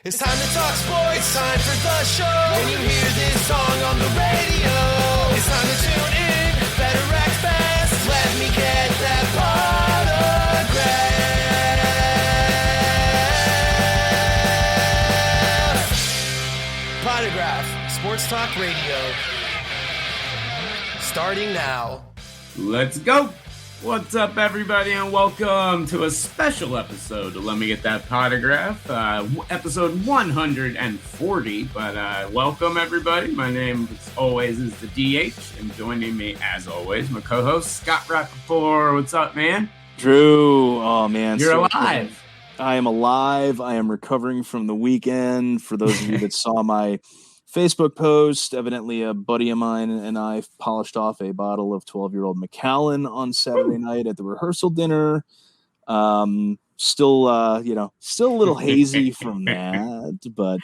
It's time to talk sports, time for the show. When you hear this song on the radio, it's time to tune in, better act fast. Let me get that Potograph, Sports Talk Radio. Starting now. Let's go. What's up, everybody, and welcome to a special episode of Let Me Get That Potograph, episode 140. But welcome, everybody. My name, as always, is the DH, and joining me, as always, my co-host, Scott Rappaport. What's up, man? Drew, oh, man. You're alive. I am alive. I am recovering from the weekend. For those of you that saw my Facebook post, evidently a buddy of mine and I polished off a bottle of 12-year-old Macallan on Saturday night at the rehearsal dinner. Still a little hazy from that, but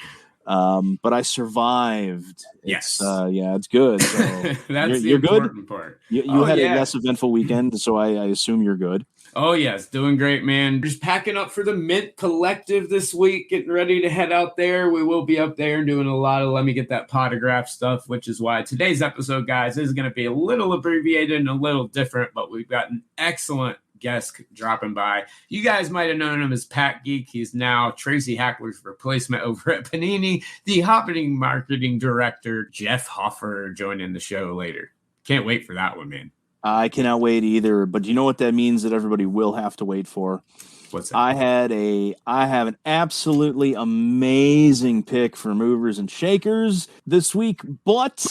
I survived. Yes. It's good. So That's you're the important good? part. You had a less eventful weekend, so I assume you're good. Oh, yes. Doing great, man. Just packing up for the Mint Collective this week, getting ready to head out there. We will be up there doing a lot of Let Me Get That Potograph stuff, which is why today's episode, guys, is going to be a little abbreviated and a little different, but we've got an excellent guest dropping by. You guys might have known him as Pat Geek. He's now Tracy Hackler's replacement over at Panini. The happening marketing director, Jeff Hoferer, joining the show later. Can't wait for that one, man. I cannot wait either, but you know what that means that everybody will have to wait for? What's that? I have an absolutely amazing pick for movers and shakers this week, but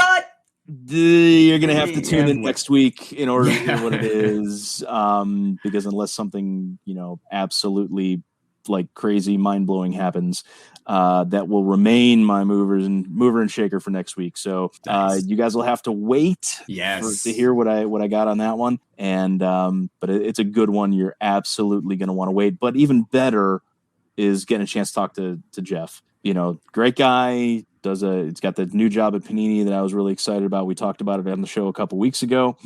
you're going to have to tune in next week in order to hear what it is, because unless something, absolutely like crazy mind-blowing happens, that will remain my mover and shaker for next week. So you guys will have to wait to hear what I got on that one. And but it's a good one. You're absolutely going to want to wait. But even better is getting a chance to talk to Jeff. Great guy. It's got the new job at Panini that I was really excited about. We talked about it on the show a couple weeks ago,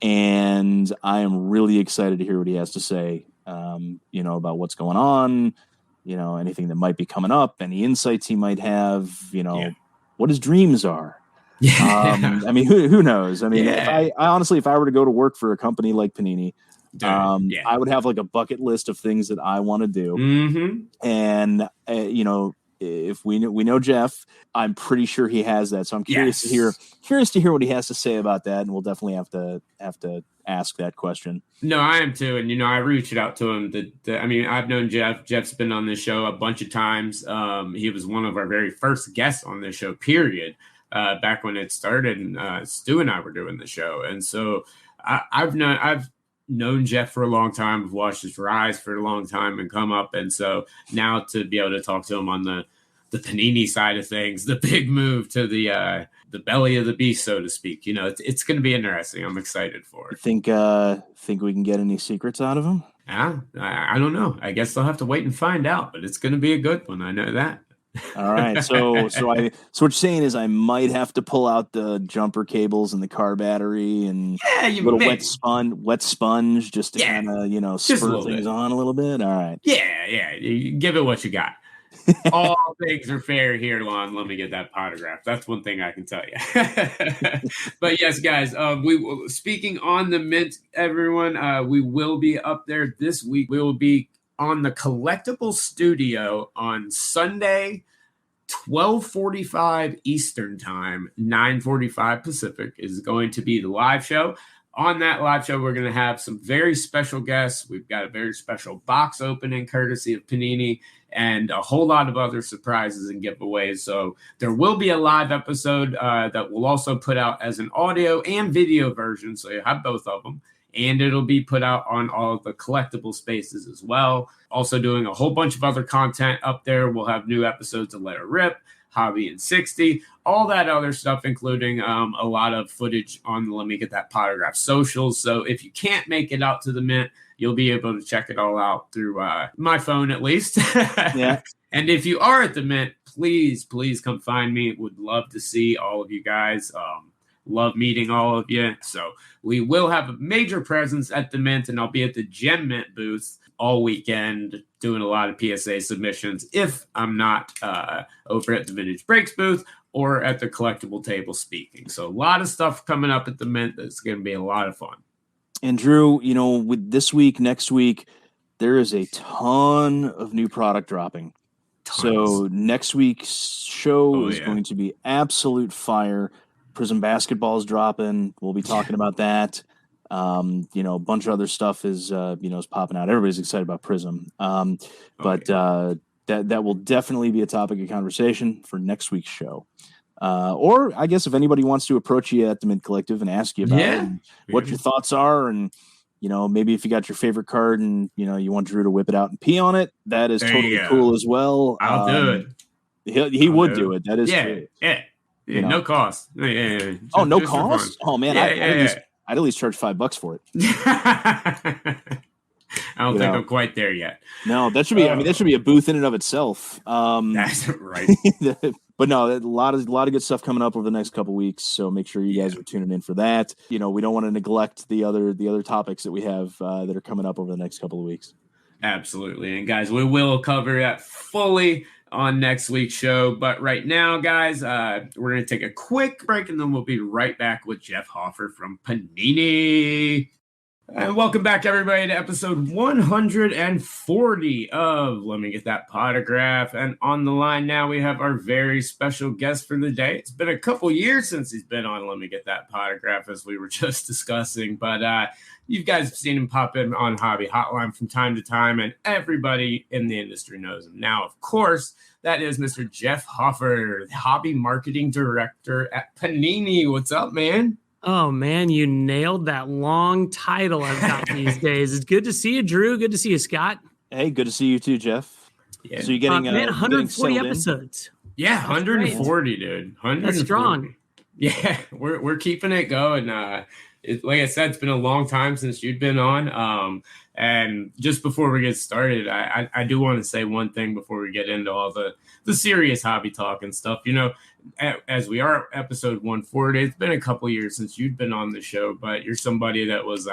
and I am really excited to hear what he has to say. About what's going on, anything that might be coming up, any insights he might have, what his dreams are. I mean, who knows? I mean, if I honestly, if I were to go to work for a company like Panini, I would have like a bucket list of things that I want to do. And, if we know Jeff, I'm pretty sure he has that. So I'm curious to hear what he has to say about that. And we'll definitely have to ask that question. No, I am too. And, I reached out to him. I've known Jeff. Jeff's been on this show a bunch of times. He was one of our very first guests on this show, period, back when it started. And Stu and I were doing the show. And so I've known Jeff for a long time. I've watched his rise for a long time and come up. And so now to be able to talk to him on the Panini side of things, the big move to the belly of the beast, so to speak, it's going to be interesting. I'm excited for it. Think we can get any secrets out of him? I don't know. I guess I'll have to wait and find out, but it's going to be a good one. I know that. All right. So what you're saying is I might have to pull out the jumper cables and the car battery and a little wet sponge just to kind of, spur things on a little bit. All right. Yeah. You give it what you got. All things are fair here, Lon. Let me get that potograph. That's one thing I can tell you. But yes, guys, speaking on the Mint, everyone, we will be up there this week. We will be on the Collectible Studio on Sunday, 12:45 Eastern Time, 9:45 Pacific is going to be the live show. On that live show, we're going to have some very special guests. We've got a very special box opening courtesy of Panini and a whole lot of other surprises and giveaways. So there will be a live episode that we'll also put out as an audio and video version. So you have both of them. And it'll be put out on all of the collectible spaces as well. Also doing a whole bunch of other content up there. We'll have new episodes of Let It Rip, Hobby in 60, all that other stuff, including a lot of footage on the Let Me Get That Potograph socials. So if you can't make it out to the Mint, you'll be able to check it all out through my phone at least. Yeah. And if you are at the Mint, please come find me. Would love to see all of you guys. Love meeting all of you. So we will have a major presence at the Mint, and I'll be at the Gem Mint booth all weekend doing a lot of PSA submissions if I'm not over at the Vintage Breaks booth or at the collectible table speaking. So a lot of stuff coming up at the Mint that's going to be a lot of fun. And Drew, with this week, next week, there is a ton of new product dropping. Tons. So next week's show is going to be absolute fire. Prism basketball is dropping. We'll be talking about that. A bunch of other stuff is popping out. Everybody's excited about Prism. That will definitely be a topic of conversation for next week's show. Or I guess if anybody wants to approach you at the Mint Collective and ask you about it, and what your thoughts are, and maybe if you got your favorite card and you want Drew to whip it out and pee on it, that is totally cool as well. I'll do it. He would do it. That is true. No cost. Yeah. Oh, no cost? Oh man, I'd at least charge $5 for it. I don't think I'm quite there yet. No, that should be. That should be a booth in and of itself. That's right. But no, a lot of good stuff coming up over the next couple weeks. So make sure you guys are tuning in for that. We don't want to neglect the other topics that we have that are coming up over the next couple of weeks. Absolutely, and guys, we will cover that fully on next week's show. But right now, guys, we're going to take a quick break, and then we'll be right back with Jeff Hofer from Panini. And welcome back, everybody, to episode 140 of Let Me Get That Potograph. And on the line now, we have our very special guest for the day. It's been a couple years since he's been on Let Me Get That Potograph, as we were just discussing. But you guys have seen him pop in on Hobby Hotline from time to time, and everybody in the industry knows him. Now, of course, that is Mr. Jeff Hofer, the Hobby Marketing Director at Panini. What's up, man? Oh, man, you nailed that long title I've got these days. It's good to see you, Drew. Good to see you, Scott. Hey, good to see you too, Jeff. Yeah. So you're getting 140 episodes. Yeah, 140, dude. 140. That's strong. Yeah, we're keeping it going. Like I said, it's been a long time since you'd been on. And just before we get started, I do want to say one thing before we get into all the serious hobby talk and stuff. As we are episode 140, it's been a couple years since you'd been on the show, but you're somebody that was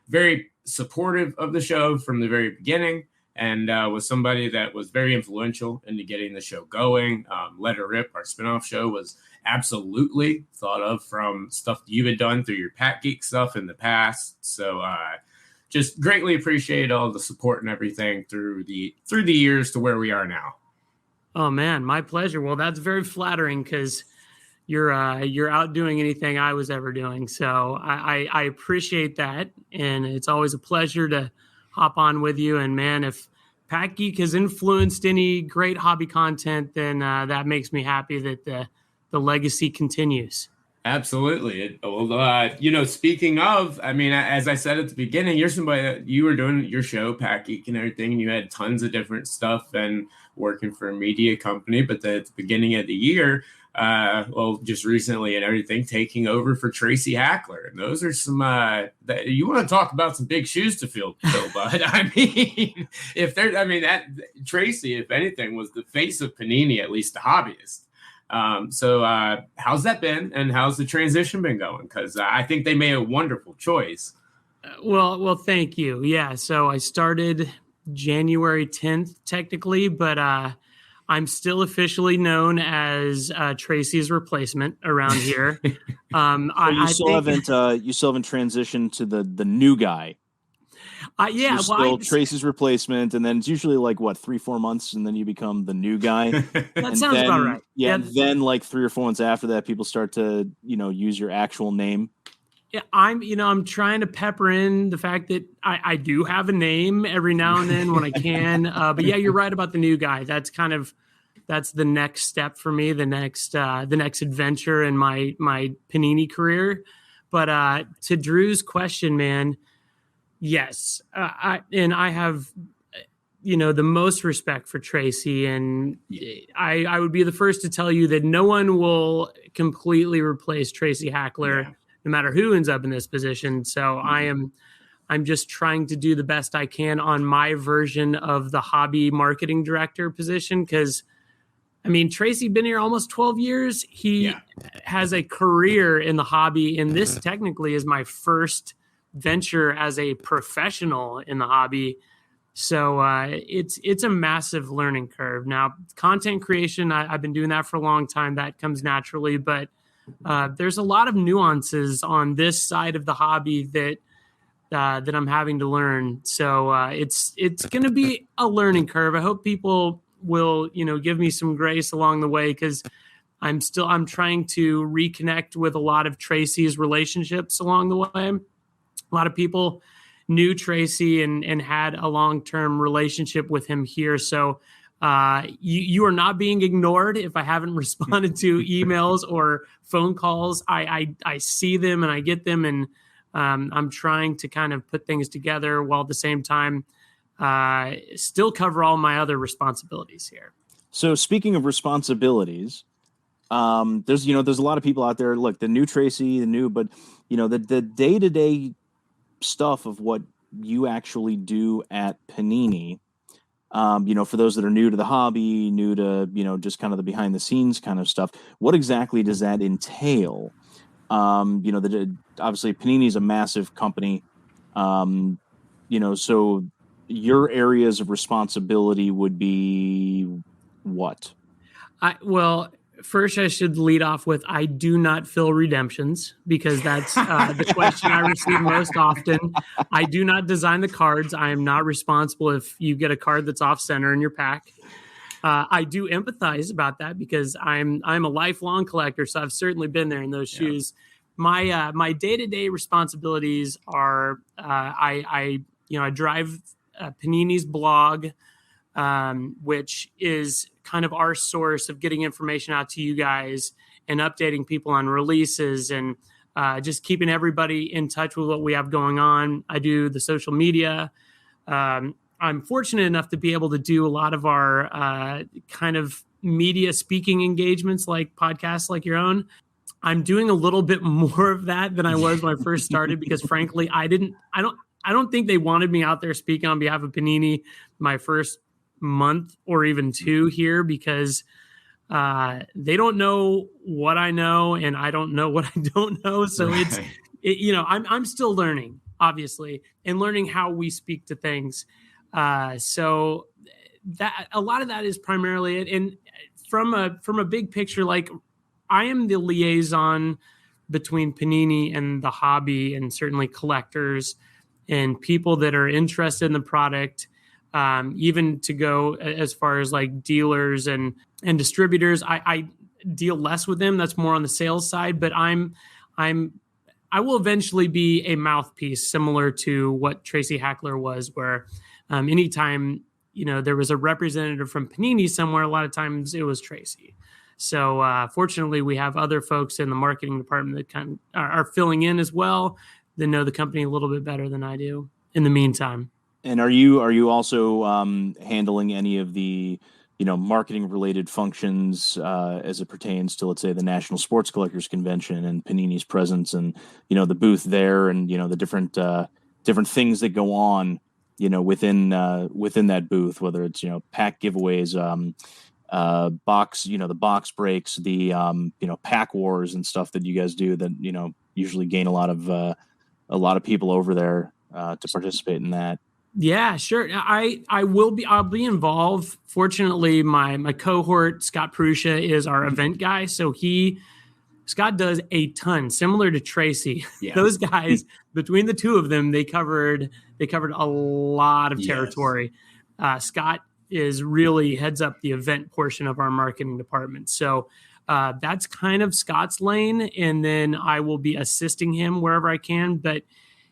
very supportive of the show from the very beginning, and was somebody that was very influential into getting the show going. Let Her Rip, our spinoff show, was absolutely thought of from stuff you had done through your Pat Geek stuff in the past. So just greatly appreciate all the support and everything through the years to where we are now. Oh, man, my pleasure. Well, that's very flattering because you're outdoing anything I was ever doing. So I appreciate that. And it's always a pleasure to hop on with you. And, man, if Pat Geek has influenced any great hobby content, then that makes me happy that the legacy continues. Absolutely. Speaking of, as I said at the beginning, you're somebody that you were doing your show, Pat Geek and everything, and you had tons of different stuff and working for a media company. But at the beginning of the year, just recently and everything, taking over for Tracy Hackler. And those are some, you want to talk about some big shoes to fill, bud. Tracy, if anything, was the face of Panini, at least the hobbyist. So how's that been, and how's the transition been going? Because I think they made a wonderful choice. Well, thank you. Yeah, so I started January 10th, technically, but I'm still officially known as Tracy's replacement around here. You still haven't transitioned to the new guy. Tracy's replacement, and then it's usually 3-4 months, and then you become the new guy. That sounds about right. Yeah, and then 3 or 4 months after that, people start to use your actual name. Yeah, I'm trying to pepper in the fact that I do have a name every now and then when I can. But yeah, you're right about the new guy. That's the next step for me, the next adventure in my Panini career. But to Drew's question, man. Yes, I have, the most respect for Tracy, and I would be the first to tell you that no one will completely replace Tracy Hackler, no matter who ends up in this position. So I'm just trying to do the best I can on my version of the hobby marketing director position, because I mean, Tracy been here almost 12 years. He has a career in the hobby, and this technically is my first venture as a professional in the hobby. So it's a massive learning curve. Now, content creation, I've been doing that for a long time. That comes naturally, but there's a lot of nuances on this side of the hobby that I'm having to learn. So it's going to be a learning curve. I hope people will, give me some grace along the way, because I'm trying to reconnect with a lot of Tracy's relationships along the way. A lot of people knew Tracy and had a long-term relationship with him here. So you are not being ignored. If I haven't responded to emails or phone calls, I see them and I get them, and I'm trying to kind of put things together while at the same time still cover all my other responsibilities here. So speaking of responsibilities, there's a lot of people out there. Look, the new Tracy, but the day-to-day stuff of what you actually do at Panini. For those that are new to the hobby, new to just kind of the behind the scenes kind of stuff. What exactly does that entail? Obviously Panini is a massive company. So your areas of responsibility would be what? First I should lead off with, I do not fill redemptions, because that's the question I receive most often. I do not design the cards. I am not responsible if you get a card that's off center in your pack. I do empathize about that, because I'm a lifelong collector, so I've certainly been there in those shoes. My day-to-day responsibilities are I drive Panini's blog, which is kind of our source of getting information out to you guys and updating people on releases, and just keeping everybody in touch with what we have going on. I do the social media. I'm fortunate enough to be able to do a lot of our kind of media speaking engagements, like podcasts like your own. I'm doing a little bit more of that than I was when I first started, because frankly, I don't think they wanted me out there speaking on behalf of Panini my first month or even two here, because they don't know what I know and I don't know what I don't know. So I'm still learning, obviously, and learning how we speak to things. So that a lot of that is primarily it. And from a big picture, like, I am the liaison between Panini and the hobby, and certainly collectors and people that are interested in the product. Even to go as far as like dealers and distributors, I deal less with them. That's more on the sales side, but I will eventually be a mouthpiece, similar to what Tracy Hackler was, where anytime there was a representative from Panini somewhere, a lot of times it was Tracy. So fortunately, we have other folks in the marketing department that kind of are filling in as well, that know the company a little bit better than I do in the meantime. And are you also handling any of the marketing related functions as it pertains to, let's say, the National Sports Collectors Convention and Panini's presence, and the booth there, and the different things that go on within that booth, whether it's pack giveaways, box the box breaks, the pack wars and stuff that you guys do that usually gain a lot of people over there to participate in that. Yeah, sure. I'll be involved. Fortunately, my cohort, Scott Prusha, is our event guy. So Scott does a ton, similar to Tracy. Yeah. Those guys, between the two of them, they covered a lot of territory. Yes. Scott really heads up the event portion of our marketing department. So that's kind of Scott's lane. And then I will be assisting him wherever I can. But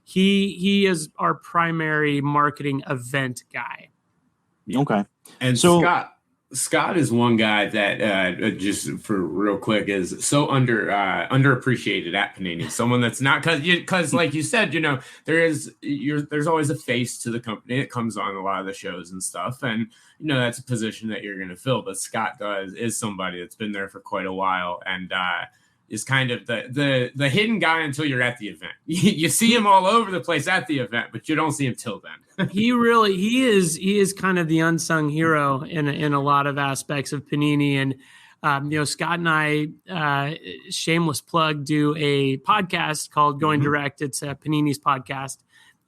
he is our primary marketing event guy. Okay. And so Scott is one guy that just for real quick is so underappreciated at Panini. Someone that's not, because like you said, there's always a face to the company that comes on a lot of the shows and stuff, and that's a position that you're going to fill. But Scott is somebody that's been there for quite a while, and is kind of the hidden guy until you're at the event. You see him all over the place at the event, but you don't see him till then. He is kind of the unsung hero in a lot of aspects of Panini. And Scott and I, shameless plug, do a podcast called Going Direct. It's Panini's podcast,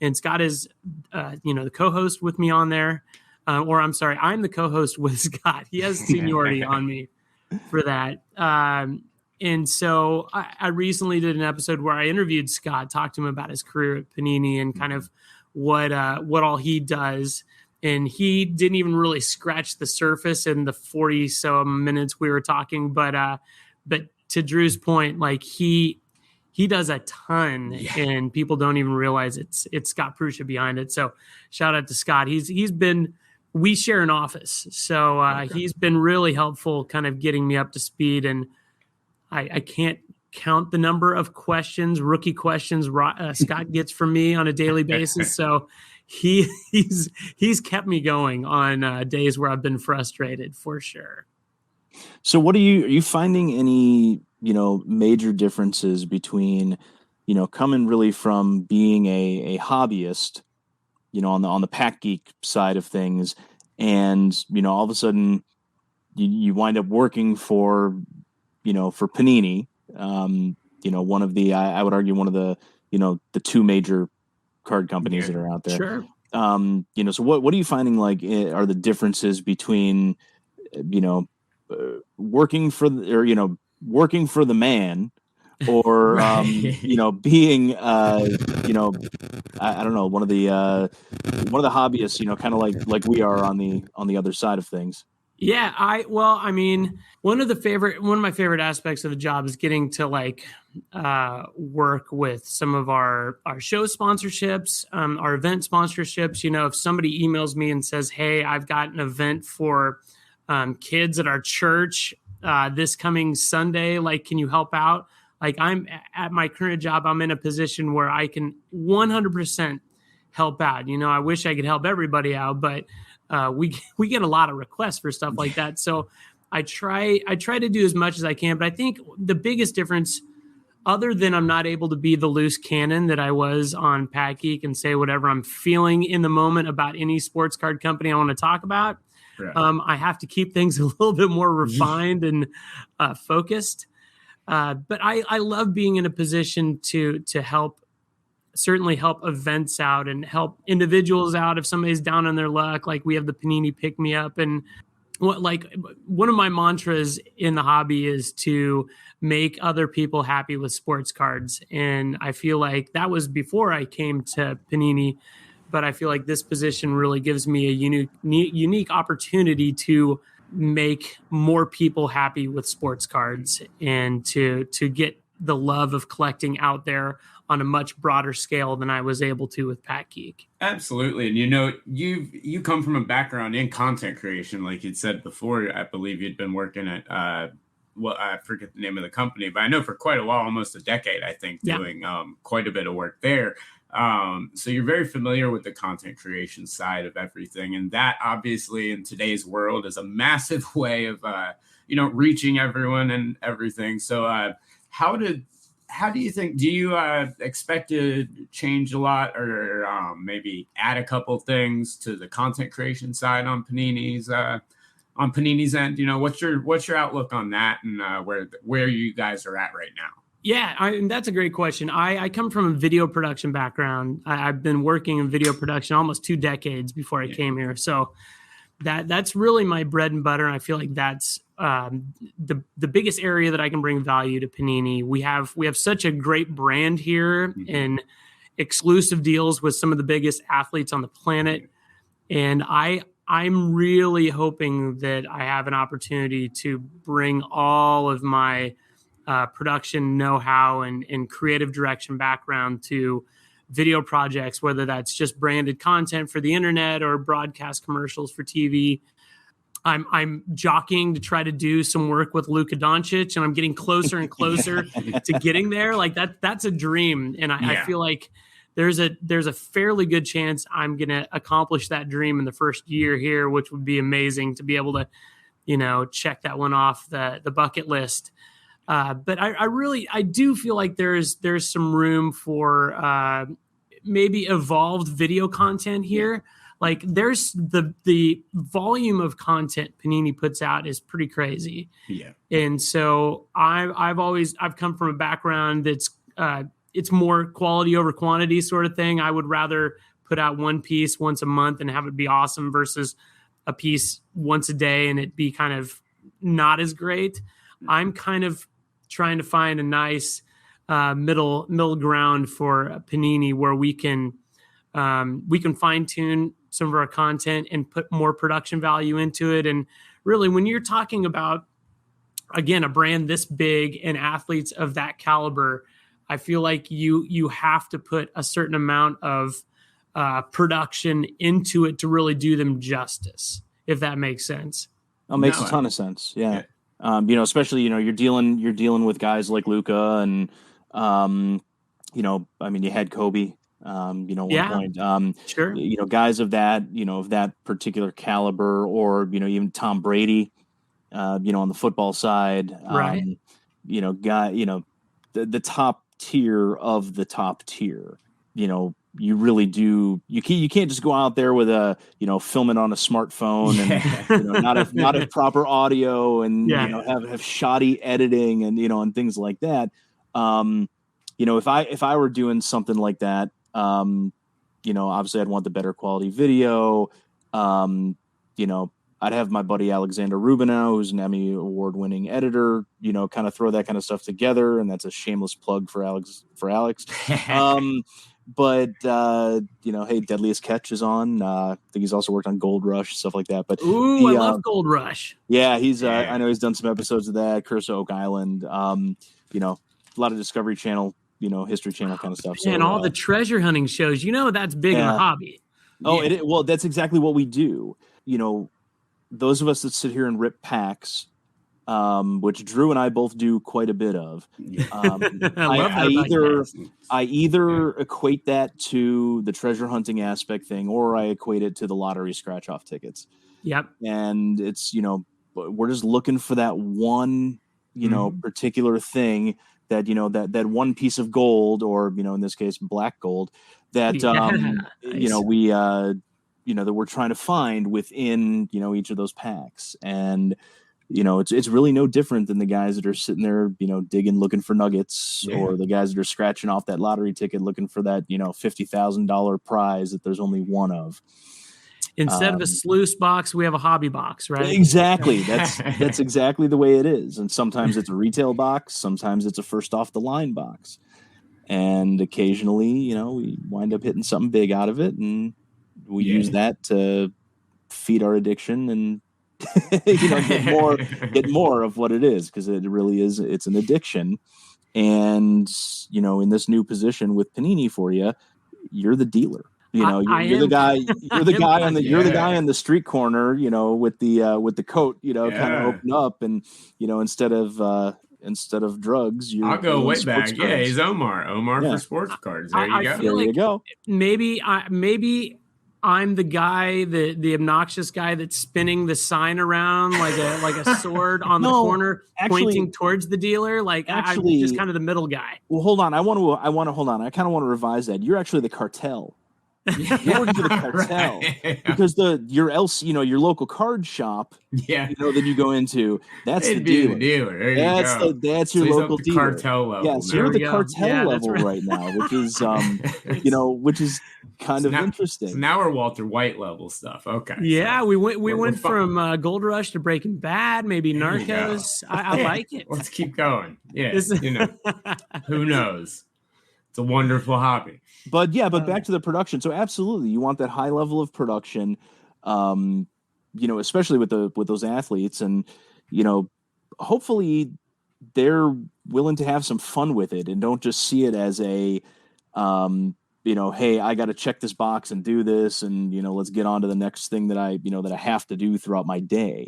and Scott is the co-host with me on there. Or I'm sorry, I'm the co-host with Scott. He has seniority on me for that. And so I recently did an episode where I interviewed Scott, talked to him about his career at Panini and kind of what all he does. And he didn't even really scratch the surface in the 40 some minutes we were talking. But to Drew's point, like he does a ton, and people don't even realize it's Scott Prusha behind it. So shout out to Scott. We share an office, so he's been really helpful, kind of getting me up to speed. And I can't count the number of rookie questions Scott gets from me on a daily basis. So he's kept me going on days where I've been frustrated, for sure. So are you finding any, major differences between, coming really from being a hobbyist, on the pack geek side of things, and, all of a sudden you wind up working for Panini, one of the, I would argue one of the, the two major card companies that are out there. Sure. So what are you finding are the differences between, working for the man, or being I don't know, one of the hobbyists, kind of like we are on the other side of things. Yeah, one of my favorite aspects of the job is getting to work with some of our show sponsorships, our event sponsorships. If somebody emails me and says, "Hey, I've got an event for kids at our church this coming Sunday, can you help out?" I'm at my current job, I'm in a position where I can 100% help out. I wish I could help everybody out, but we get a lot of requests for stuff like that. So I try to do as much as I can. But I think the biggest difference, other than I'm not able to be the loose cannon that I was on Pack Geek and say whatever I'm feeling in the moment about any sports card company I want to talk about, right. I have to keep things a little bit more refined and focused. But I love being in a position to certainly help events out and help individuals out if somebody's down on their luck. We have the Panini Pick Me Up, and one of my mantras in the hobby is to make other people happy with sports cards. And I feel like that was before I came to Panini, but I feel like this position really gives me a unique opportunity to make more people happy with sports cards and to get the love of collecting out there on a much broader scale than I was able to with Pack Geek. Absolutely. And you come from a background in content creation, like you'd said before. I believe you'd been working at I forget the name of the company, but I know for quite a while, almost a decade, I think, doing quite a bit of work there. So you're very familiar with the content creation side of everything. And that obviously in today's world is a massive way of, reaching everyone and everything. So how do you think, do you expect to change a lot, or maybe add a couple things to the content creation side on Panini's end? What's your outlook on that, and where you guys are at right now? Yeah, that's a great question. I come from a video production background. I've been working in video production almost 2 decades before I came here. So that's really my bread and butter. And I feel like that's the biggest area that I can bring value to Panini. We have such a great brand here, and exclusive deals with some of the biggest athletes on the planet. And I'm really hoping that I have an opportunity to bring all of my production know-how and creative direction background to video projects, whether that's just branded content for the internet or broadcast commercials for TV. I'm jockeying to try to do some work with Luka Doncic, and I'm getting closer and closer to getting there. That's a dream. And I feel like there's a fairly good chance I'm going to accomplish that dream in the first year here, which would be amazing to be able to, check that one off the bucket list. But I do feel like there's some room for maybe evolved video content here. Like there's the volume of content Panini puts out is pretty crazy. Yeah. And so I've come from a background that's it's more quality over quantity sort of thing. I would rather put out one piece once a month and have it be awesome versus a piece once a day and it be kind of not as great. I'm kind of trying to find a nice middle ground for Panini where we can fine tune some of our content and put more production value into it. And really, when you're talking about, again, a brand this big and athletes of that caliber, I feel like you have to put a certain amount of production into it to really do them justice, if that makes sense. It makes a ton of sense. Yeah. Especially, you're dealing with guys like Luka and, you had Kobe, one point, sure. Guys of that particular caliber, or, even Tom Brady, on the football side, right. The top tier of the top tier, you really do. You can't just go out there with film it on a smartphone and not have proper audio and have shoddy editing and and things like that. If I were doing something like that, obviously I'd want the better quality video. I'd have my buddy Alexander Rubinow, who's an Emmy award-winning editor, kind of throw that kind of stuff together, and that's a shameless plug for Alex. But hey, Deadliest Catch is on. I think he's also worked on Gold Rush, stuff like that. But I love Gold Rush. Yeah, he's. I know he's done some episodes of that. Curse of Oak Island. A lot of Discovery Channel, History Channel kind of stuff. And all the treasure hunting shows. That's big in the hobby. Oh, well, that's exactly what we do. Those of us that sit here and rip packs, which Drew and I both do quite a bit of. I either equate that to the treasure hunting aspect thing, or I equate it to the lottery scratch off tickets. Yep. And it's, we're just looking for that one, particular thing that, that one piece of gold, or, in this case, black gold that, nice. That we're trying to find within, each of those packs. And, it's really no different than the guys that are sitting there, digging, looking for nuggets, or the guys that are scratching off that lottery ticket, looking for that, $50,000 prize that there's only one of. Instead of a sluice box, we have a hobby box, right? Exactly. That's exactly the way it is. And sometimes it's a retail box. Sometimes it's a first off the line box. And occasionally, we wind up hitting something big out of it, and we use that to feed our addiction and get more of what it is, because it really is. It's an addiction. And in this new position with Panini for you, you're the dealer. You're the guy. You're the guy on the. You're the guy on the street corner. With the coat. Kind of open up, and instead of drugs, I'll go way back. Cards. Yeah, he's Omar for sports cards. There you go. There you go. Maybe I'm the guy, the obnoxious guy that's spinning the sign around like a sword on the corner, pointing towards the dealer. I'm just kind of the middle guy. Well, hold on. I kind of want to revise that. You're actually the cartel. You're working for the cartel, right. Because your local card shop, that you go into, that's the dealer. There you go. That's your local dealer. Cartel level. Yeah, so you're at the cartel level right now, which is which is kind of interesting. So now we're Walter White level stuff. Okay. Yeah, so we went from Gold Rush to Breaking Bad, maybe Narcos. I like it. Let's keep going. Yeah, who knows? It's a wonderful hobby. But back to the production. So absolutely, you want that high level of production, especially with those athletes, and hopefully they're willing to have some fun with it and don't just see it as a, hey, I got to check this box and do this, and let's get on to the next thing that I have to do throughout my day.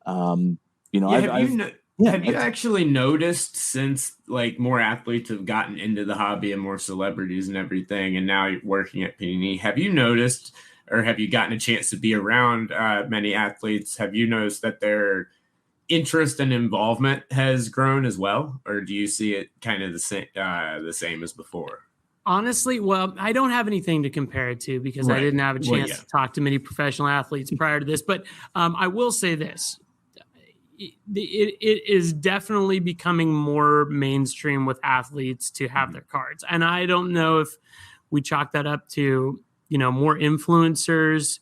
Have you actually noticed, since more athletes have gotten into the hobby and more celebrities and everything, and now you're working at Panini, have you noticed, or have you gotten a chance to be around many athletes? Have you noticed that they're interest and involvement has grown as well, or do you see it kind of the same as before? Honestly, well, I don't have anything to compare it to because I didn't have a chance to talk to many professional athletes prior to this. But I will say this. It is definitely becoming more mainstream with athletes to have their cards. And I don't know if we chalk that up to, more influencers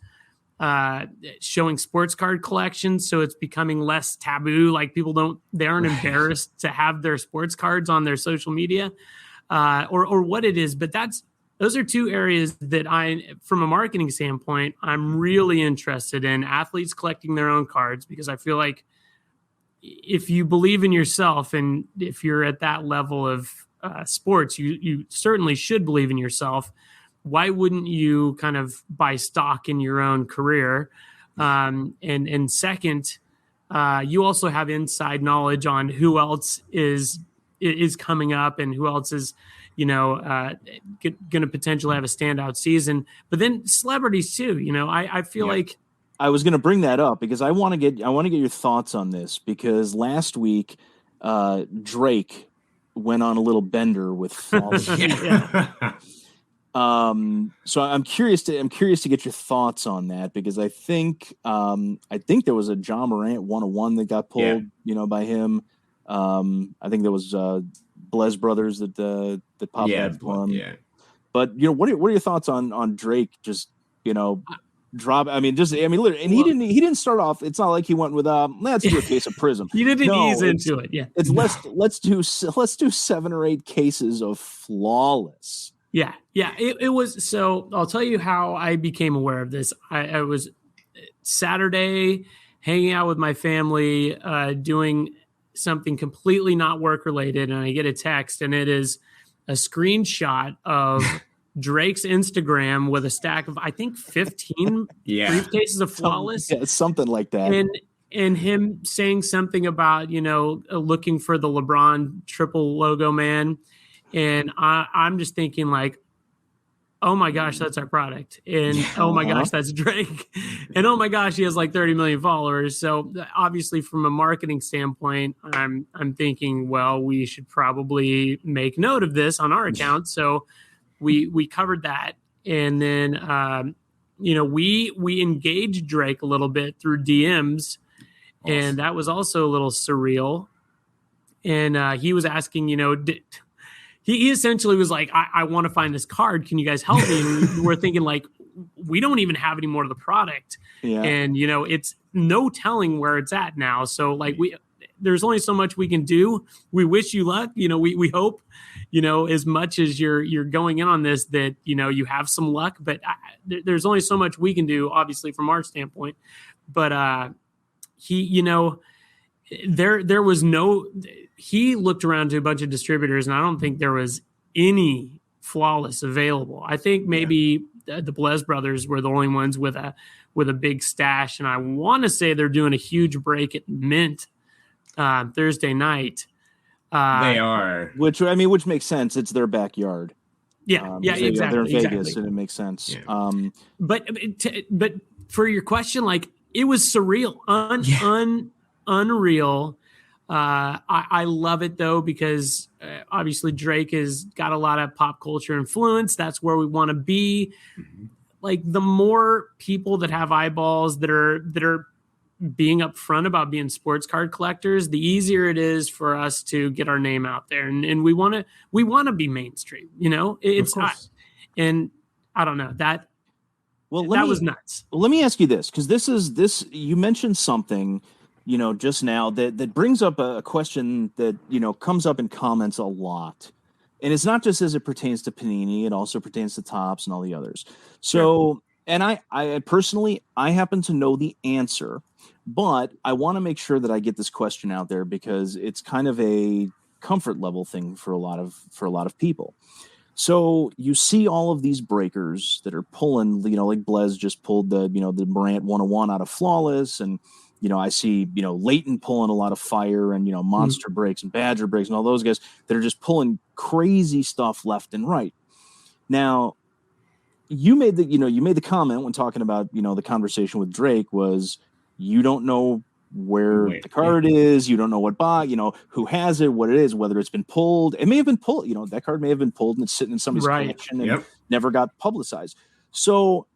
showing sports card collections. So it's becoming less taboo. Like people they aren't embarrassed to have their sports cards on their social media or what it is. But those are two areas that from a marketing standpoint, I'm really interested in athletes collecting their own cards, because I feel like if you believe in yourself and if you're at that level of sports, you certainly should believe in yourself. Why wouldn't you kind of buy stock in your own career? And second, you also have inside knowledge on who else is coming up and who else is, going to potentially have a standout season. But then celebrities too. I feel like I was going to bring that up because I want to get your thoughts on this, because last week Drake went on a little bender with Flawless. So I'm curious to get your thoughts on that, because I think there was a John Morant 101 that got pulled, by him. I think there was Blez Brothers that popped up for him. Yeah. But what are your thoughts on Drake just drop? Literally, and he didn't start off. It's not like he went with let's do a case of Prism. He didn't ease into it. Yeah, it's let's do 7 or 8 cases of Flawless. Yeah. It was. So I'll tell you how I became aware of this. I was Saturday hanging out with my family, doing something completely not work related, and I get a text, and it is a screenshot of Drake's Instagram with a stack of, I think, 15 briefcases of Flawless. Something like that. And him saying something about, looking for the LeBron triple logo man. And I'm just thinking like, oh my gosh, that's our product. And oh my gosh, that's Drake. And oh my gosh, he has like 30 million followers. So obviously from a marketing standpoint, I'm thinking, well, we should probably make note of this on our account. So we covered that. And then, we engaged Drake a little bit through DMs. Awesome. And that was also a little surreal. And he was asking, he essentially was like, I want to find this card. Can you guys help me? And we're thinking like, we don't even have any more of the product. Yeah. And, it's no telling where it's at now. So like there's only so much we can do. We wish you luck. We hope, as much as you're going in on this, that, you have some luck, but there's only so much we can do, obviously from our standpoint. But there was he looked around to a bunch of distributors, and I don't think there was any Flawless available. I think maybe the Blez Brothers were the only ones with a big stash. And I want to say they're doing a huge break at Mint Thursday night. They are. Which makes sense. It's their backyard. Exactly. They're in Vegas, and it makes sense. Yeah. But for your question, like, it was surreal, unreal. I love it though, because obviously Drake has got a lot of pop culture influence. That's where we want to be. Mm-hmm. Like, the more people that have eyeballs that are being upfront about being sports card collectors, the easier it is for us to get our name out there. And we want to be mainstream, it's not, and I don't know that. Well, that was nuts. Let me ask you this, because you mentioned something, just now that brings up a question that, comes up in comments a lot. And it's not just as it pertains to Panini, it also pertains to Topps and all the others. So, and I personally, I happen to know the answer, but I want to make sure that I get this question out there, because it's kind of a comfort level thing for a lot of people. So you see all of these breakers that are pulling, like Blez just pulled the Morant 101 out of Flawless, and I see, Leighton pulling a lot of fire, and, Monster breaks and Badger breaks and all those guys that are just pulling crazy stuff left and right. Now, you made the comment when talking about, the conversation with Drake was, you don't know where the card is. You don't know what box, who has it, what it is, whether it's been pulled. It may have been pulled. That card may have been pulled and it's sitting in somebody's collection and never got publicized. So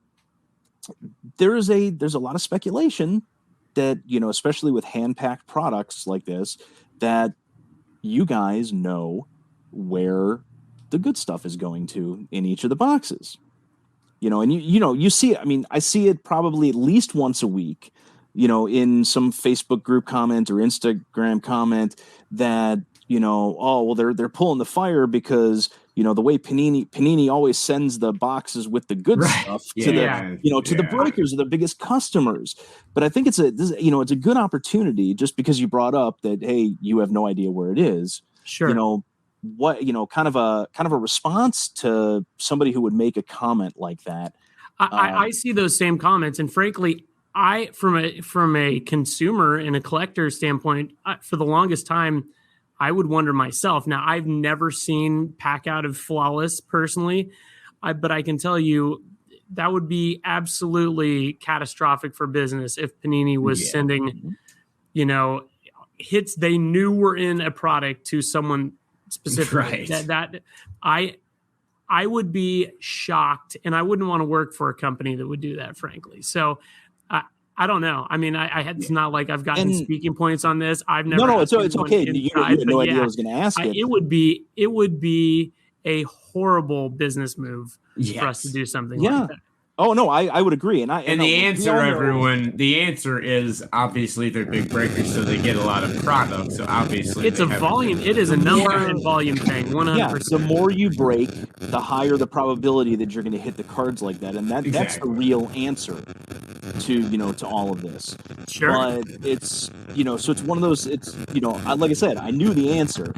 there's a lot of speculation that, especially with hand-packed products like this, that you guys know where the good stuff is going to in each of the boxes. And you see it. I mean, I see it probably at least once a week, in some Facebook group comment or Instagram comment that, oh, well, they're pulling the fire because, the way Panini always sends the boxes with the good stuff to the breakers, are the biggest customers. But I think it's a good opportunity, just because you brought up that, hey, you have no idea where it is. Sure. What, kind of a response to somebody who would make a comment like that. I see those same comments, and frankly, from a consumer and a collector standpoint, for the longest time, I would wonder myself. Now, I've never seen pack out of Flawless personally, but I can tell you that would be absolutely catastrophic for business if Panini was sending, hits they knew were in a product to someone specifically. That I would be shocked, and I wouldn't want to work for a company that would do that, frankly. So I don't know. I mean, it's not like I've gotten speaking points on this. I've never. No, it's okay. You had no idea I was going to ask it. It would be a horrible business move for us to do something like that. Oh no, I would agree, the answer is obviously they're big breakers, so they get a lot of product. So obviously it's a volume. It is a number and volume thing. 100%. Yeah, the more you break, the higher the probability that you're going to hit the cards like that, and that's the real answer to all of this. Sure, but it's so it's one of those. It's like I said, I knew the answer,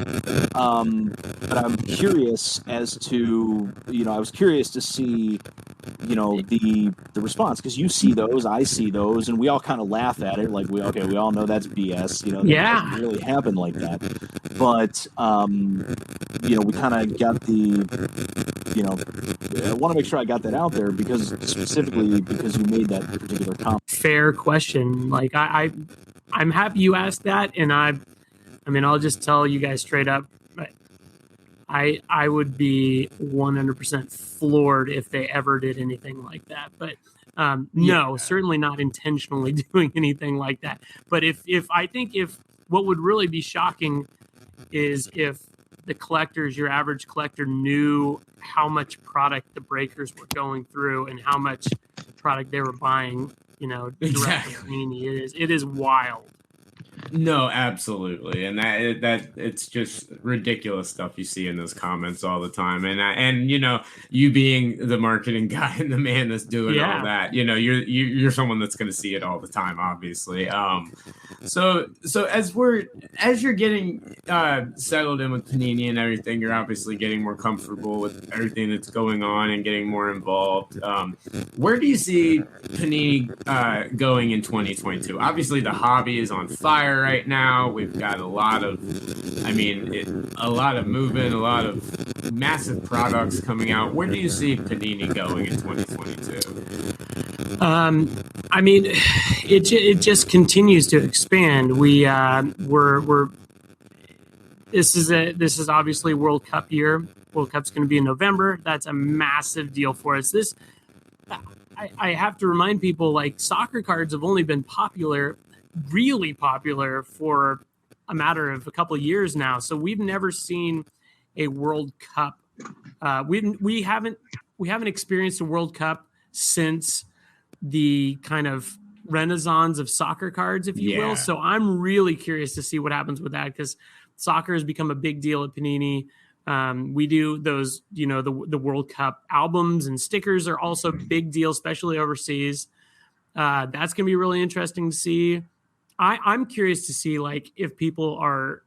but I'm curious as to I was curious to see the response, because you see those, I see those, and we all kind of laugh at it like we all know that's BS. That doesn't really happen like that. But we kind of got I want to make sure I got that out there specifically because you made that particular comment. Fair question. Like I'm happy you asked that, and I mean I'll just tell you guys straight up. I would be 100% floored if they ever did anything like that. But no, certainly not intentionally doing anything like that. But if what would really be shocking is if the collectors, your average collector, knew how much product the breakers were going through and how much product they were buying, directly. It is wild. No, absolutely, and that it's just ridiculous stuff you see in those comments all the time, and you being the marketing guy and the man that's doing all that, you're someone that's going to see it all the time, obviously. So as you're getting settled in with Panini and everything, you're obviously getting more comfortable with everything that's going on and getting more involved. Where do you see Panini going in 2022? Obviously, the hobby is on fire right now. We've got a lot of movement, a lot of massive products coming out. Where do you see Panini going in 2022? It just continues to expand. This is obviously World Cup year. World Cup's going to be in November. That's a massive deal for us. I have to remind people, like, soccer cards have only been really popular for a matter of a couple of years now. So we've never seen a World Cup. We haven't experienced a World Cup since the kind of renaissance of soccer cards, if you will. So I'm really curious to see what happens with that, because soccer has become a big deal at Panini. We do those, the World Cup albums and stickers are also a big deal, especially overseas. That's going to be really interesting to see. I'm curious to see, like, if people are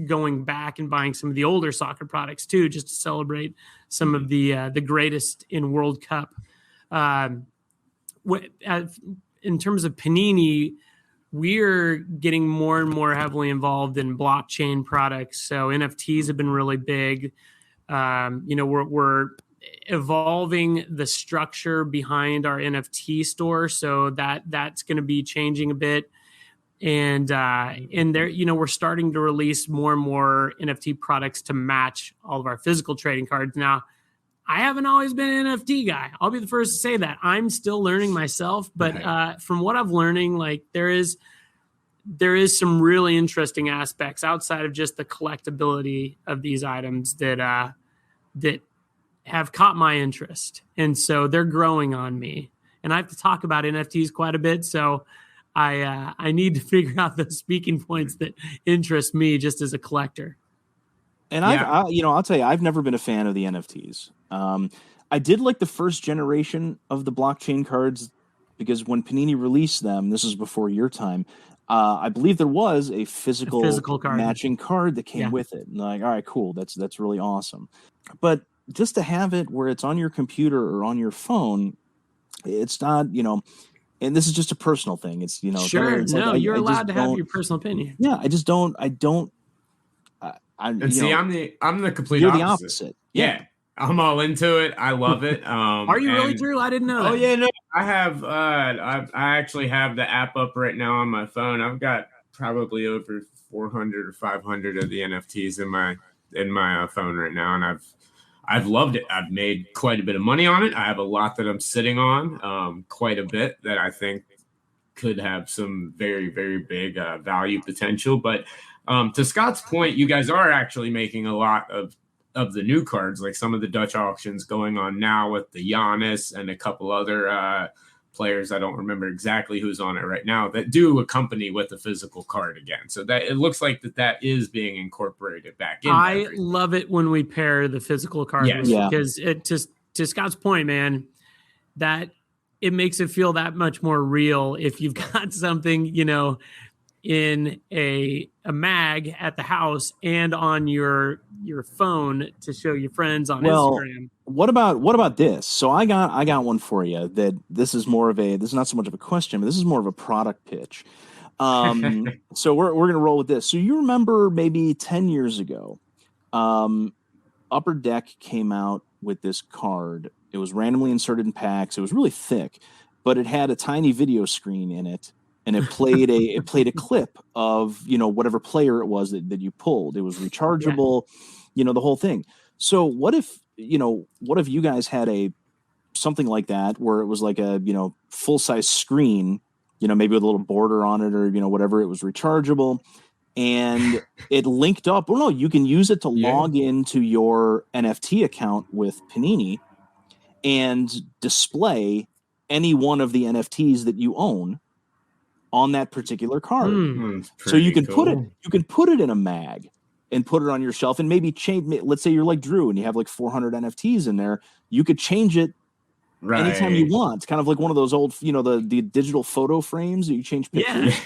going back and buying some of the older soccer products too, just to celebrate some of the greatest in World Cup. In terms of Panini, we're getting more and more heavily involved in blockchain products. So NFTs have been really big. We're evolving the structure behind our NFT store, so that's going to be changing a bit. And there, we're starting to release more and more NFT products to match all of our physical trading cards. Now, I haven't always been an NFT guy. I'll be the first to say that. I'm still learning myself, but from what I'm learning, like there is some really interesting aspects outside of just the collectability of these items that have caught my interest. And so they're growing on me. And I have to talk about NFTs quite a bit. So I need to figure out those speaking points that interest me just as a collector. And I'll tell you, I've never been a fan of the NFTs. I did like the first generation of the blockchain cards because when Panini released them, this was before your time, I believe there was a physical card. Matching card that came with it. And like, all right, cool. That's really awesome. But just to have it where it's on your computer or on your phone, it's not, and this is just a personal thing. It's, sure. No, you're allowed to have your personal opinion. Yeah. I don't. I'm the complete you're opposite. the opposite. Yeah. I'm all into it. I love it. Are you really, Drew? I didn't know that. Oh yeah, no. I have I actually have the app up right now on my phone. I've got probably over 400 or 500 of the NFTs in my phone right now, and I've loved it. I've made quite a bit of money on it. I have a lot that I'm sitting on, quite a bit that I think could have some very, very big value potential. But to Scott's point, you guys are actually making a lot of the new cards, like some of the Dutch auctions going on now with the Giannis and a couple other players. I don't remember exactly who's on it right now that do accompany with a physical card again. So that it looks like that is being incorporated back in. I love it when we pair the physical card because it just, to Scott's point, man, that it makes it feel that much more real if you've got something, in a mag at the house and on your phone to show your friends on Instagram. What about this? So I got one for you that this is not so much of a question, but this is more of a product pitch. So we're going to roll with this. So you remember maybe 10 years ago, Upper Deck came out with this card. It was randomly inserted in packs. It was really thick, but it had a tiny video screen in it. And it played a clip of, whatever player it was that you pulled. It was rechargeable, the whole thing. So what if you guys had something like that where it was like a, full size screen, maybe with a little border on it or, whatever, it was rechargeable and it linked up. Well, no, you can use it to log into your NFT account with Panini and display any one of the NFTs that you own on that particular card. So you can put it in a mag and put it on your shelf and maybe change. Let's say you're like Drew and you have like 400 NFTs in there. You could change it anytime you want. It's kind of like one of those old, the digital photo frames that you change pictures. Yeah.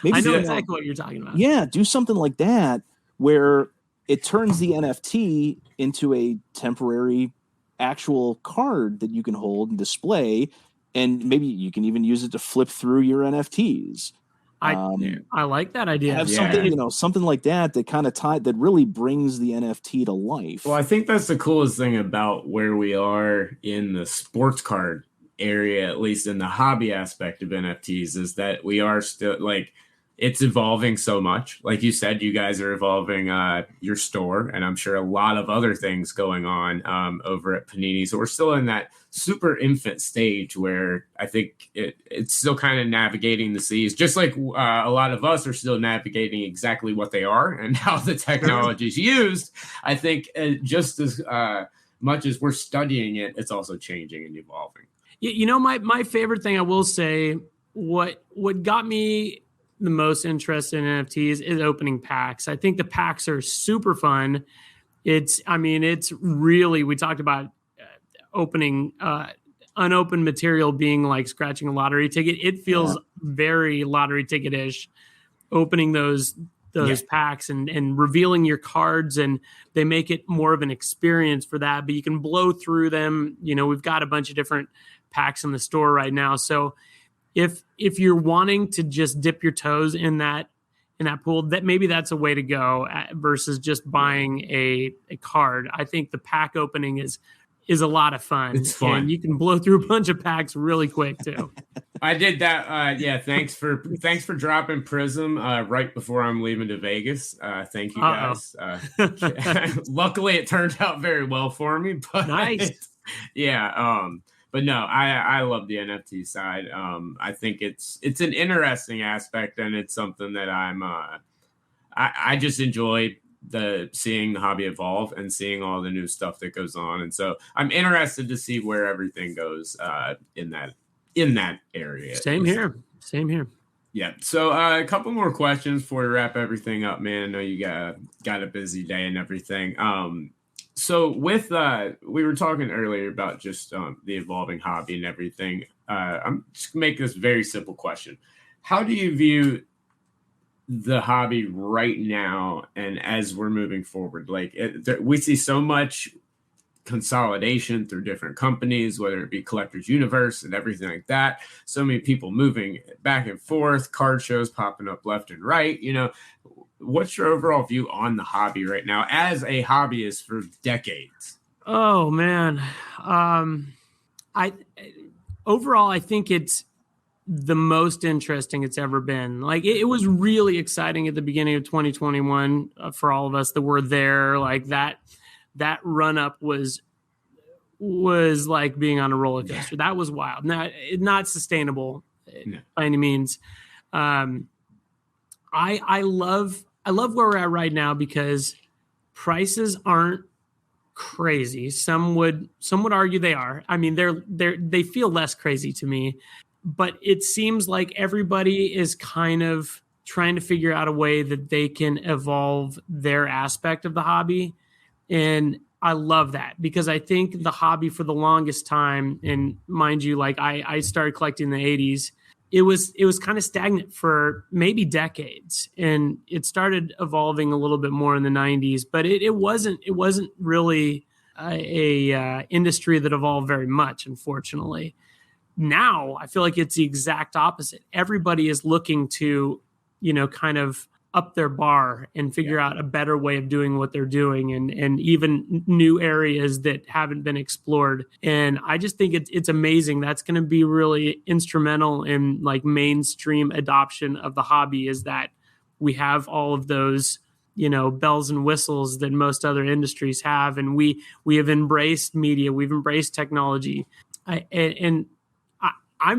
Maybe I know exactly what you're talking about. Yeah. Do something like that where it turns the NFT into a temporary actual card that you can hold and display. And maybe you can even use it to flip through your NFTs. I like that idea. Have something, something like that kind of that really brings the NFT to life. Well, I think that's the coolest thing about where we are in the sports card area, at least in the hobby aspect of NFTs, is that we are still it's evolving so much. Like you said, you guys are evolving your store, and I'm sure a lot of other things going on over at Panini. So we're still in that super infant stage where I think it's still kind of navigating the seas, just like a lot of us are still navigating exactly what they are and how the technology is used. I think just as much as we're studying it, it's also changing and evolving. My favorite thing I will say, what got me the most interested in NFTs is opening packs. I think the packs are super fun. It's really, we talked about opening unopened material being like scratching a lottery ticket. It feels very lottery ticket-ish, opening those packs and revealing your cards, and they make it more of an experience for that, but you can blow through them. We've got a bunch of different packs in the store right now. So if you're wanting to just dip your toes in that pool, that maybe that's a way to go versus just buying a card. I think the pack opening is a lot of fun. It's fun. And you can blow through a bunch of packs really quick too. I did that. Yeah. Thanks for dropping Prism right before I'm leaving to Vegas. Thank you guys. Luckily it turned out very well for me, but nice. Yeah. But no, I love the NFT side. I think it's an interesting aspect, and it's something that I just enjoy seeing the hobby evolve and seeing all the new stuff that goes on. And so I'm interested to see where everything goes in that area. Same here. Yeah. So a couple more questions before we wrap everything up, man. I know you got a busy day and everything. So with we were talking earlier about just the evolving hobby and everything. I'm just gonna make this very simple question. How do you view the hobby right now and as we're moving forward? Like we see so much consolidation through different companies, whether it be Collectors Universe and everything like that. So many people moving back and forth, card shows popping up left and right. What's your overall view on the hobby right now as a hobbyist for decades? Oh man. I think it's the most interesting it's ever been. Like it was really exciting at the beginning of 2021 for all of us that were there. Like that run up was like being on a roller coaster. Yeah. That was wild. Not sustainable by any means. I love where we're at right now because prices aren't crazy. Some would argue they are. I mean, they feel less crazy to me, but it seems like everybody is kind of trying to figure out a way that they can evolve their aspect of the hobby. And I love that because I think the hobby for the longest time, and mind you, like I started collecting in the 80s, it was kind of stagnant for maybe decades, and it started evolving a little bit more in the 90s, but it wasn't really a industry that evolved very much, unfortunately. Now I feel like it's the exact opposite. Everybody is looking to, kind of up their bar and figure out a better way of doing what they're doing, and even new areas that haven't been explored. And I just think it's amazing. That's going to be really instrumental in like mainstream adoption of the hobby, is that we have all of those, bells and whistles that most other industries have. And we have embraced media. We've embraced technology. I'm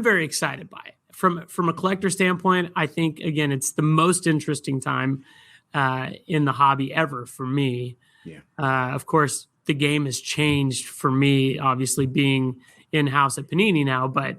very excited by it. From a collector standpoint, I think, again, it's the most interesting time in the hobby ever for me. Yeah. Of course, the game has changed for me, obviously being in-house at Panini now. But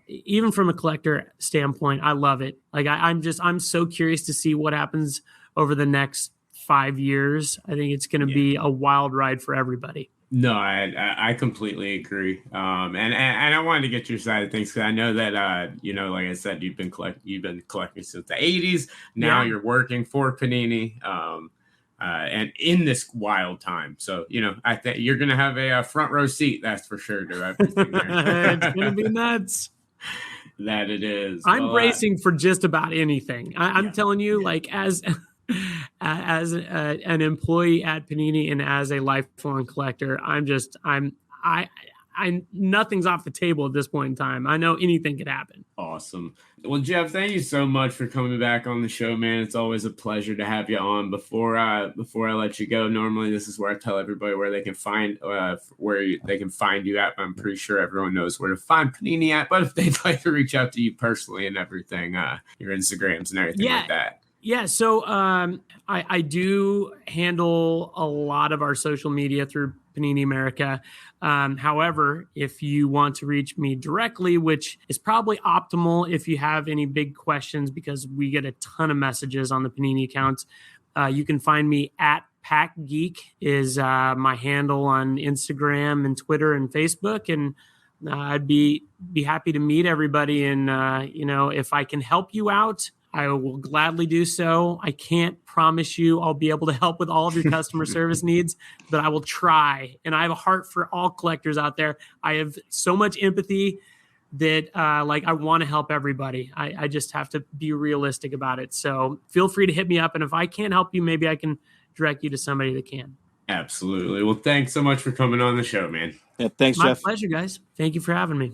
even from a collector standpoint, I love it. Like I'm so curious to see what happens over the next 5 years. I think it's going to be a wild ride for everybody. No, I completely agree. And I wanted to get your side of things because I know that like I said, you've been collecting since the 80s. Now you're working for Panini, and in this wild time. So I think you're gonna have a front row seat. That's for sure to everything there. It's gonna be nuts. That it is. I'm bracing for just about anything. I'm telling you, like as an employee at Panini and as a lifelong collector, nothing's off the table at this point in time. I know anything could happen. Awesome. Well, Jeff, thank you so much for coming back on the show, man. It's always a pleasure to have you on. Before I let you go, normally this is where I tell everybody where they can find they can find you at. I'm pretty sure everyone knows where to find Panini at, but if they'd like to reach out to you personally and everything, your Instagrams and everything like that. Yeah, so I do handle a lot of our social media through Panini America. However, if you want to reach me directly, which is probably optimal if you have any big questions, because we get a ton of messages on the Panini accounts, you can find me at Pack Geek is my handle on Instagram and Twitter and Facebook, and I'd be happy to meet everybody. And if I can help you out, I will gladly do so. I can't promise you I'll be able to help with all of your customer service needs, but I will try. And I have a heart for all collectors out there. I have so much empathy that I want to help everybody. I just have to be realistic about it. So feel free to hit me up. And if I can't help you, maybe I can direct you to somebody that can. Absolutely. Well, thanks so much for coming on the show, man. Yeah, thanks, My Jeff. pleasure, guys. Thank you for having me.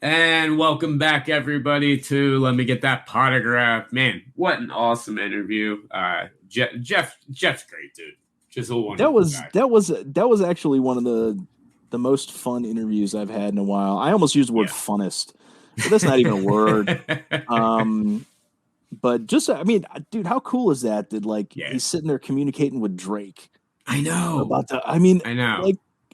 And welcome back, everybody, to Let Me Get That Potograph. Man, what an awesome interview. Jeff's great, dude. Just a wonderful guy. That was actually one of the most fun interviews I've had in a while. I almost used the word funnest, but that's not even a word. But just, I mean, dude, how cool is that? He's sitting there communicating with Drake. I know. I know.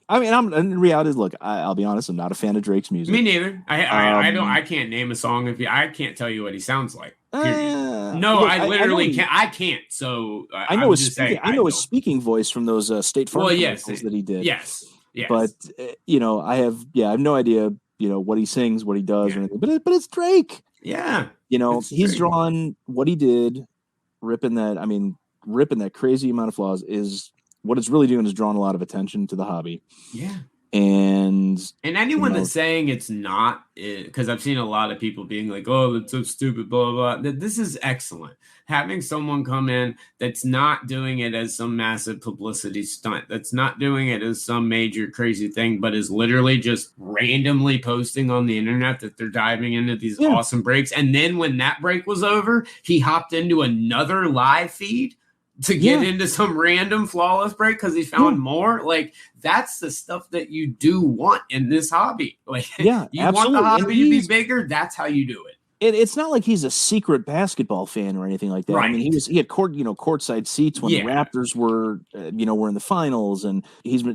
I'm in reality. Look, I'll be honest. I'm not a fan of Drake's music. Me neither. I can't name a song I can't tell you what he sounds like. I literally can't. I can't. So I know his speaking voice from those State Farm commercials that he did. Yes. But I have no idea. What he sings, what he does, or anything. But it's Drake. Yeah. He's drawn what he did, ripping that crazy amount of flaws is what it's really doing is drawing a lot of attention to the hobby. Yeah. And anyone that's saying it's not, because I've seen a lot of people being like, oh, that's so stupid, blah, blah, blah. This is excellent. Having someone come in that's not doing it as some massive publicity stunt, that's not doing it as some major crazy thing, but is literally just randomly posting on the internet that they're diving into these awesome breaks. And then when that break was over, he hopped into another live feed to get into some random flawless break because he found more. Like, that's the stuff that you do want in this hobby. Like, you absolutely. want the hobby to be bigger, that's how you do it. It's not like he's a secret basketball fan or anything like that. Right. I mean, he had courtside seats when the Raptors were in the finals, and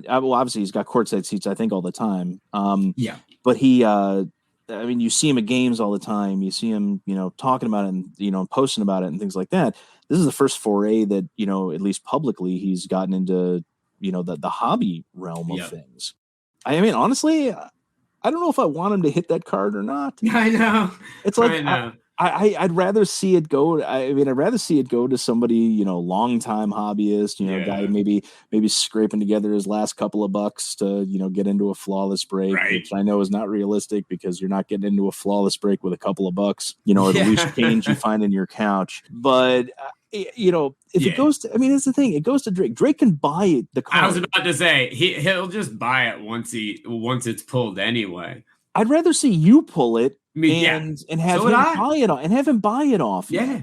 obviously he's got courtside seats, I think, all the time. But he, you see him at games all the time. You see him, talking about it and, posting about it and things like that. This is the first foray that, at least publicly, he's gotten into, the hobby realm of things. I mean, honestly, I don't know if I want him to hit that card or not. I know. It's like, I'd rather see it go. I'd rather see it go to somebody, longtime hobbyist, guy maybe scraping together his last couple of bucks to, get into a flawless break, which I know is not realistic because you're not getting into a flawless break with a couple of bucks, or the loose change you find in your couch. But if it goes to, it's the thing, it goes to Drake. Drake can buy the card. I was about to say he'll just buy it once it's pulled anyway. I'd rather see you pull it and have him buy it off, and have him buy it off. Yeah.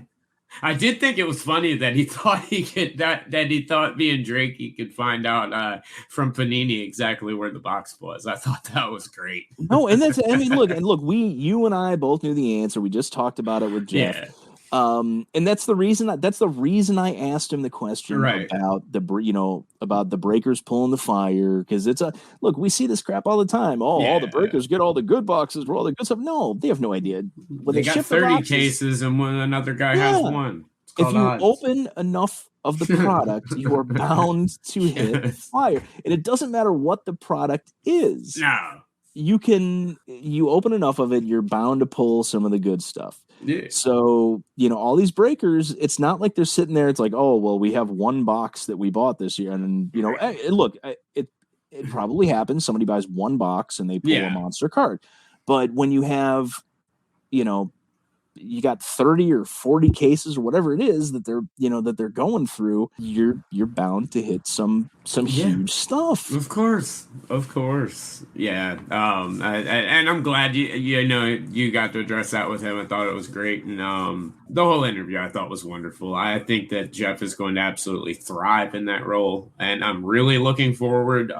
I did think it was funny that he thought he could that he thought me and Drake he could find out from Panini exactly where the box was. I thought that was great. No, and that's look, you and I both knew the answer. We just talked about it with Jeff. Yeah. And that's the reason I asked him the question about the breakers pulling the fire, because we see this crap all the time. All the breakers get all the good boxes for all the good stuff. No, they have no idea. When they got 30 cases and when another guy has one. If you open enough of the product, you are bound to hit fire. And it doesn't matter what the product is. No. You open enough of it, you're bound to pull some of the good stuff. Yeah. So, all these breakers, it's not like they're sitting there. It's like, oh, well, we have one box that we bought this year. And, look, it probably happens. Somebody buys one box and they pull a monster card. But when you have, you got 30 or 40 cases or whatever it is that they're going through, you're bound to hit some huge stuff. Of course. Yeah. And I'm glad you got to address that with him. I thought it was great. And the whole interview I thought was wonderful. I think that Jeff is going to absolutely thrive in that role. And I'm really looking forward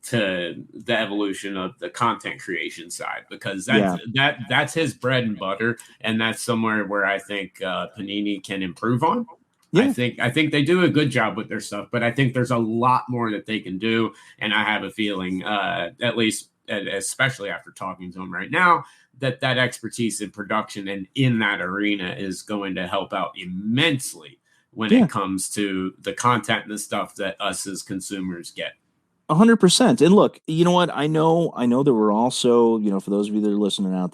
to the evolution of the content creation side, because that's his bread and butter, and that's somewhere where I think Panini can improve on. Yeah. I think they do a good job with their stuff, but I think there's a lot more that they can do, and I have a feeling, at least, especially after talking to him right now, that expertise in production and in that arena is going to help out immensely when it comes to the content and the stuff that us as consumers get. 100%. And look, you know what? I know there were also, for those of you that are listening out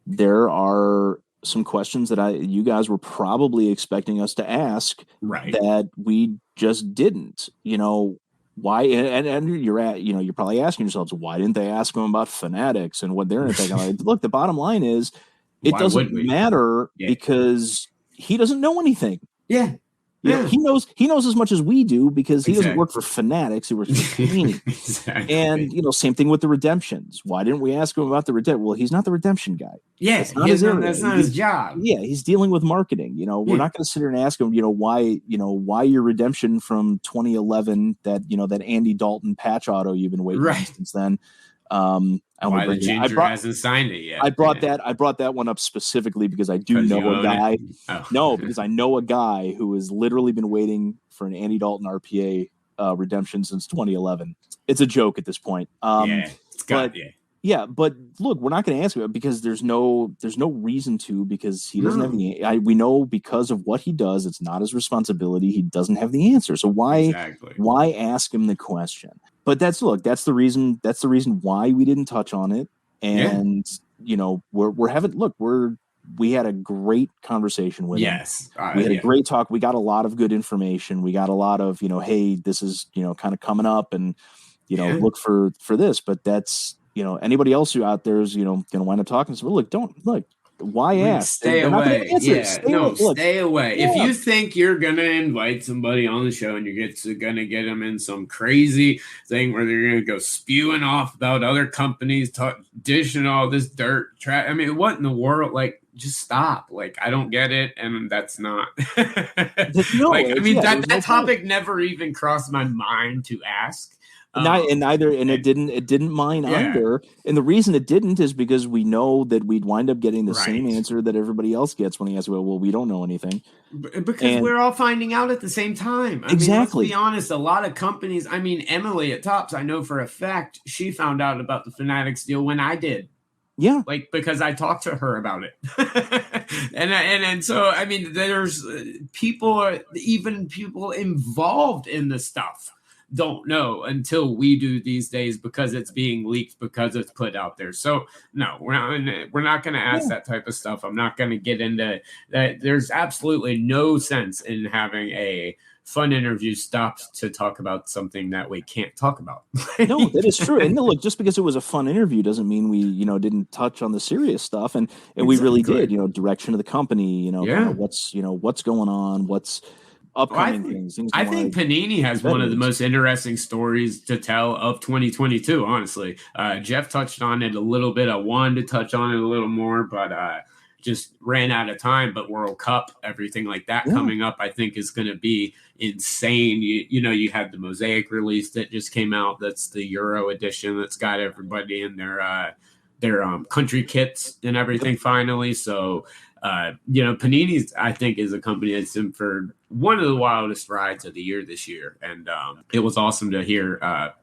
there are some questions that you guys were probably expecting us to ask that we just didn't. Why? And you're probably asking yourselves, why didn't they ask them about fanatics and what they're thinking? Like, look, the bottom line is, it doesn't matter because he doesn't know anything. Yeah. He knows as much as we do because he doesn't work for Fanatics. He works for Panini. Exactly. And same thing with the redemptions. Why didn't we ask him about the redemption? Well, he's not the redemption guy. Yeah, that's not his job. Yeah, he's dealing with marketing. We're not going to sit here and ask him, why your redemption from 2011 that Andy Dalton patch auto you've been waiting since then. Why the Ginger hasn't signed it yet? I brought that one up specifically because I do know a guy. No, because I know a guy who has literally been waiting for an Andy Dalton RPA redemption since 2011. It's a joke at this point. But look, we're not going to ask him about it because there's no reason to, because he doesn't have we know because of what he does, it's not his responsibility. He doesn't have the answer. So why ask him the question? But that's the reason why we didn't touch on it. And we had a great conversation with him. We had a great talk. We got a lot of good information. We got a lot of, hey, this is, kind of coming up and, look for this, but that's, anybody else who out there is, going to wind up talking. So why ask? Stay away. Stay away. Yeah. If you think you're going to invite somebody on the show and you're going to get them in some crazy thing where they're going to go spewing off about other companies, dishing all this dirt, I mean, what in the world? Just stop. I don't get it. And that's not. That topic never even crossed my mind to ask. It didn't mine either. And the reason it didn't is because we know that we'd wind up getting the same answer that everybody else gets when he asks, well, we don't know anything. Because we're all finding out at the same time. I mean, let's be honest, a lot of companies, Emily at Topps, I know for a fact, she found out about the Fanatics deal when I did. Yeah. Because I talked to her about it. and so, there's people involved in the stuff don't know until we do these days because it's being leaked, because it's put out there. So no, we're not going to ask that type of stuff. I'm not going to get into that. There's absolutely no sense in having a fun interview stopped to talk about something that we can't talk about. No, that is true. And look, just because it was a fun interview doesn't mean we, didn't touch on the serious stuff. And we really did, direction of the company, what's going on, what's upcoming things. I think Panini has one of the most interesting stories to tell of 2022, honestly. Jeff touched on it a little bit. I wanted to touch on it a little more, but just ran out of time. But World Cup, everything like that coming up, I think is going to be insane. You had the Mosaic release that just came out. That's the Euro edition that's got everybody in their country kits and everything finally. So Panini's, I think, is a company that's in for one of the wildest rides of the year this year. And it was awesome to hear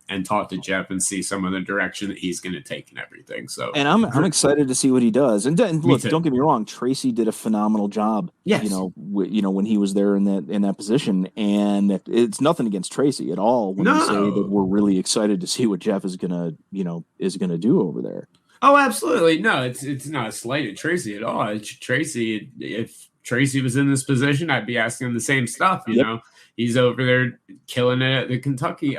and talk to Jeff and see some of the direction that he's going to take and everything. So, and I'm excited to see what he does. And look, don't get me wrong, Tracy did a phenomenal job. Yes. When he was there in that position, and it's nothing against Tracy at all. When we say that we're really excited to see what Jeff is gonna do over there. Oh, absolutely. No, it's not a slight at Tracy at all. It's Tracy. If Tracy was in this position, I'd be asking him the same stuff. You know, he's over there killing it at the Kentucky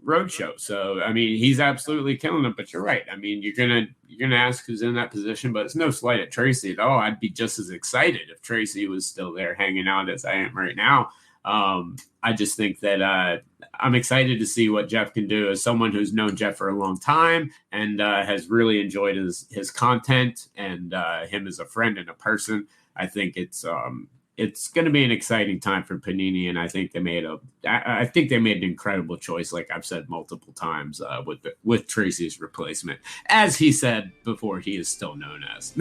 road show. So, he's absolutely killing it. But you're right. You're gonna ask who's in that position, but it's no slight at Tracy at all. I'd be just as excited if Tracy was still there hanging out as I am right now. I just think that I'm excited to see what Jeff can do as someone who's known Jeff for a long time and has really enjoyed his content and him as a friend and a person. I think it's going to be an exciting time for Panini, and I think they made an incredible choice, like I've said multiple times, with Tracy's replacement, as he said before he is still known as.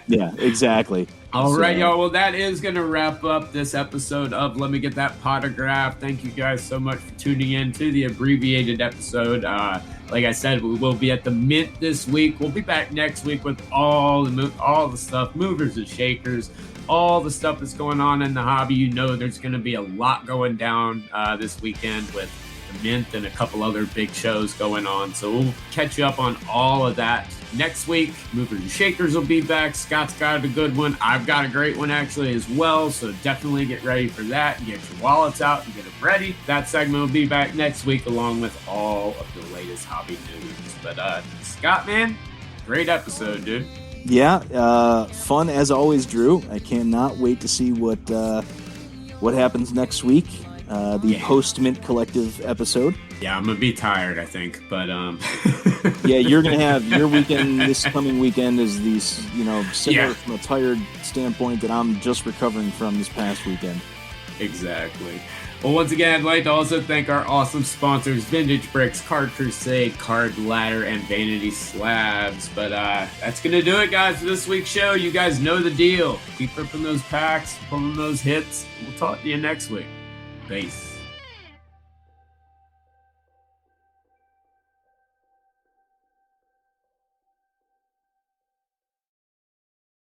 Yeah, exactly. All right, y'all. Well, that is going to wrap up this episode of Let Me Get That Potograph. Thank you guys so much for tuning in to the abbreviated episode. Like I said, we will be at the Mint this week. We'll be back next week with all the stuff, movers and shakers, all the stuff that's going on in the hobby. There's going to be a lot going down this weekend with the Mint and a couple other big shows going on. So we'll catch you up on all of that next week. Movers and shakers will be back. Scott's got a good one. I've got a great one actually as well. So definitely get ready for that and get your wallets out and get them ready. That segment will be back next week along with all of the latest hobby news. But Scott, man, great episode, dude. Yeah, fun as always, Drew. I cannot wait to see what what happens next week. The post-mint collective episode. Yeah, I'm gonna be tired, I think, but yeah, you're gonna have your weekend. This coming weekend is these, similar from a tired standpoint that I'm just recovering from this past weekend. Exactly. Well, once again, I'd like to also thank our awesome sponsors, Vintage Bricks, Card Crusade, Card Ladder, and Vanity Slabs. But that's going to do it, guys, for this week's show. You guys know the deal. Keep ripping those packs, pulling those hits. We'll talk to you next week. Peace.